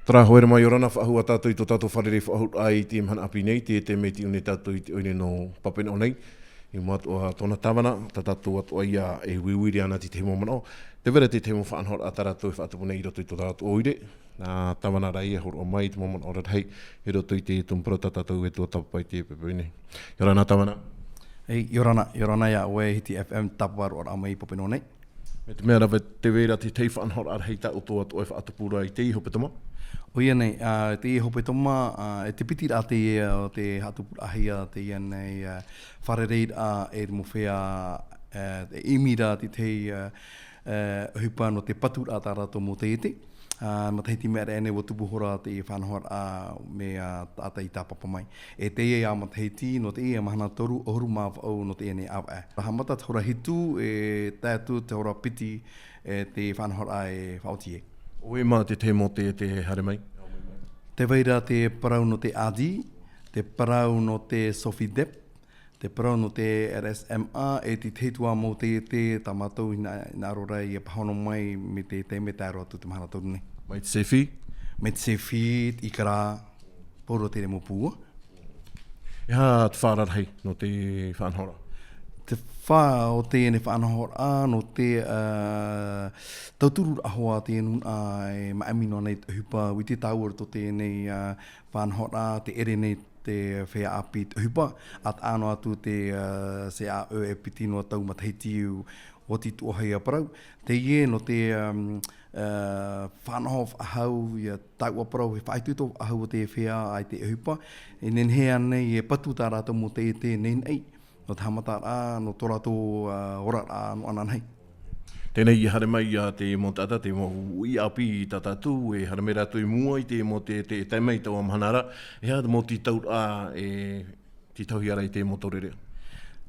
Tara hoere mai orana whaahua tātou i tō tātou wharere whaahut ai te mhana api nei, te meti une tātou i te oine no papena o nei. I mātua tōna tāwana, ta tātou atua ia e wiwiri ana te temo manao. Te vera te temo whaanhor a tātou e whaatapuna i roto i tō tātou oire. Nā tāwana rai e horo o mai te momon ora hei, i roto i te tumpura tātou e tō tapapai te pepe nei. Iora nā tāwana. Hei, yorana ia oe hiti FM tapawaru ora amai papena o nei. Me te mea rawe te vera te tei whaanhor ar hei tā o tō atua e whaatapura i te iho petama. O ia nei, te iho petama, te piti rā te hatupura ahia te ia nei wharereid e te mowhea te imira te tei hupa no te patu rā tā rātou mō te ete. Ma te hiti mea ene wa tupuhora te whanhoar me tāta i tāpapa mai. E te ia ma te hiti no te ia mahana toru oru mā whau no te ene awa e. Rahamata te hora hitu e tātu te hora piti te whanhoar e whauti e. Oe mā te temo te hare mai? Te weira te parau no te AD, te parau no te SOFIDEP, te parau no te RSMA, e te teitua mō te tāmatou i nā rorai e pahono mai me te me tāro atu te mahana toru nei. Mai te sefi? Me te sefi, i kara, poro te remo pūa. E hā te whārar hei no te whanhora? Te whā o te ene whanahora no te tauturu ahoa te enu e maamino nei te hupa wi te tauara to te nei whanahora te ere nei te whea api te hupa at ano atu te se a e piti no tau matahiti o ti tuohei a parau. Te ie no te whanaho ahau ia tau a parau he whaituto ahau o te whea ai te hupa. E nen hea nei e patu tā rātou mo te nen ei. No te hamata no tō rātou ora no anan hei. Tēnei i hare mai te mo tata, te mo ui api i tatatu, e hare mai rātou i mua i te mo te taimei tau amhanara, e hea mo ti tau ti tauhi ara i te mo tōrere.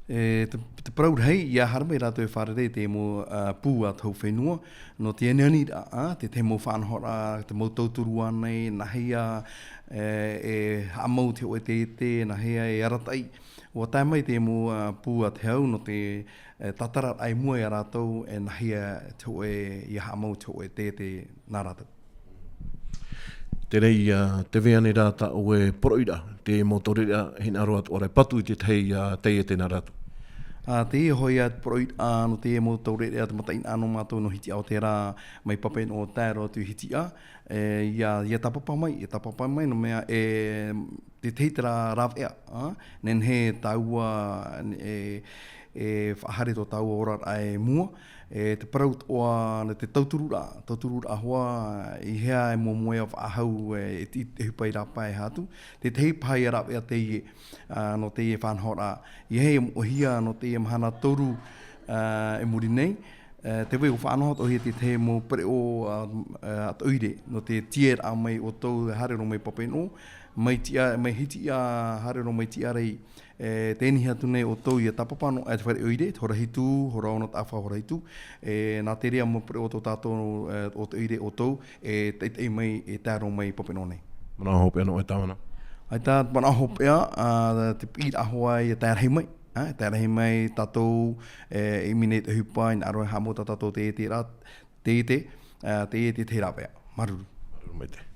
Te parau hei, ia hare mai rātou e wharere te mo pū a tau whenua, no te eneani te mo whanhora, te mo tauturu anei, na heia e hamau te oe te, na heia e aratai. Wa tai mai te mo pūa te hau no te tatara ai mua i a rātou e nahia te oe i hamau te oe te nā rātou. Te rei te veane rāta oe poroira, te motorera hina roat ore patu i te tei e te nā rātou. Te e hoi at poroira no te e motorera te matain ano mātou no hiti au te rā mai papen o tāro tu hiti a. Ia tapapa mai no mea te teitara rawea. Nen he taua e whahare tō taua ora ai mua. Te paraut oa te tauturu rā hoa i hea e momoe of ahau e hupai rāpai hatu. Te tei pai a rawea te ie no te ie whanhora. I hei ohia no te ie mahana toru e muri nei. Te wei o whanahot o hea te mo pere o atoire no te tier a mai o tau hare no mai papeno. Mai hiti a hare no mai tia rei tēni hatu nei o tau i a tapapano e te whare oire, te hora hitu, hora ona tāwha hora hitu. Nā te rea mo pere o tō tātou o te oire o tau e teitei mai e tāro mai papeno nei. Mana hopea no e tāwana? Ai tā mana hopea te pīt ahoa i a tērhei mai. Tērhei mai tātou e mine te hupa in aroe hamo tātou te ete te rawea. Maruru. Maruru mai te.